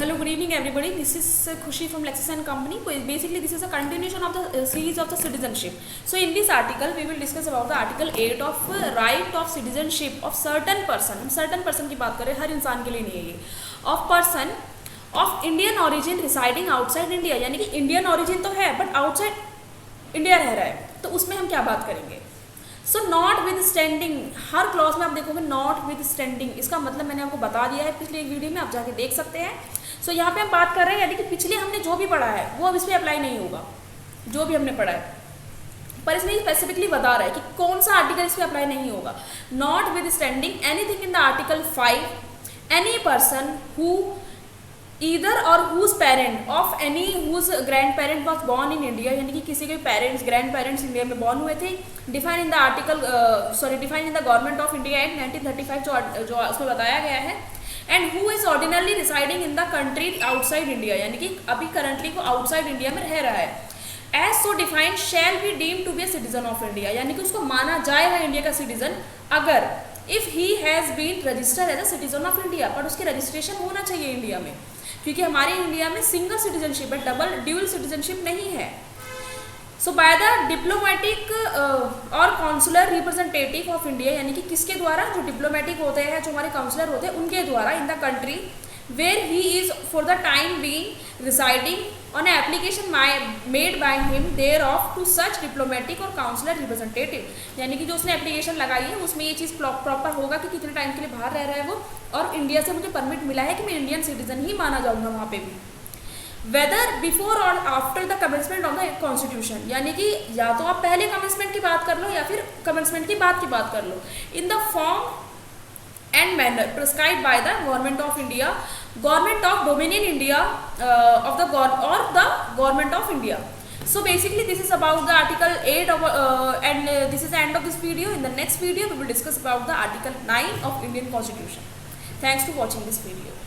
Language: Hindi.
Hello, good evening, everybody. This is Khushi from Lexis and Company. Basically, this is a continuation of the series of the citizenship. So, in this article, we will discuss about the Article 8 of right of citizenship of certain person. हम certain person की बात करें, हर इंसान के लिए नहीं है ये. Of person of Indian origin residing outside India. यानी कि Indian origin तो है, but outside India रह रहा है. तो उसमें हम क्या बात करेंगे? So not with standing, her clause में आप देखोगे नॉट विद स्टैंडिंग. इसका मतलब मैंने आपको बता दिया है पिछले एक वीडियो में, आप जाके देख सकते हैं. सो यहाँ पे हम बात कर रहे हैं यानी कि पिछले हमने जो भी पढ़ा है वो अब इस पर अप्लाई नहीं होगा, जो भी हमने पढ़ा है. पर इसमें स्पेसिफिकली बता रहा है कि कौन सा आर्टिकल इस पर अप्लाई नहीं होगा. Notwithstanding anything in the article 5, any person who either or whose parent of any whose grandparent was born in India, यानी कि किसी के पेरेंट्स ग्रैंड पेरेंट्स इंडिया में बॉर्न हुए थे. Define in the article define in the government of India act 1935 जो उसमें बताया गया है. And who is ordinarily residing in the country outside India, यानी कि अभी करंटली को आउटसाइड इंडिया में रह रहा है. As so defined shall be deemed to be a citizen of India, यानी कि उसको माना जाएगा इंडिया का सिटीजन अगर if he has been registered as a citizen of India. पर उसकी रजिस्ट्रेशन होना चाहिए इंडिया में, क्योंकि हमारे इंडिया में सिंगल सिटीजनशिप है, डबल ड्यूल सिटीजनशिप नहीं है. सो बाय द डिप्लोमेटिक और काउंसलर रिप्रेजेंटेटिव ऑफ इंडिया, यानी कि किसके द्वारा, जो डिप्लोमेटिक होते हैं, जो हमारे काउंसलर होते हैं, उनके द्वारा in the country where he is for the time being residing on application made by him thereof to such diplomatic और काउंसलर रिप्रेजेंटेटिव. यानी कि जो उसने एप्लीकेशन लगाई है उसमें ये चीज़ प्रॉपर होगा कि कितने टाइम के लिए बाहर रह रहा है वो, और इंडिया से मुझे परमिट मिला है कि मैं इंडियन सिटीजन ही माना जाऊँगा वहाँ पे भी. वेदर बिफोर और after the commencement of the constitution, यानी कि या तो आप पहले कमेंसमेंट की बात कर लो या फिर कमेंसमेंट की बात कर लो. In the form and manner prescribed by the government of India, government of dominion India of the government of India. So basically this is about the article 8 of and this is the end of this video. In the next video we will discuss about the article 9 of Indian Constitution. Thanks for watching this video.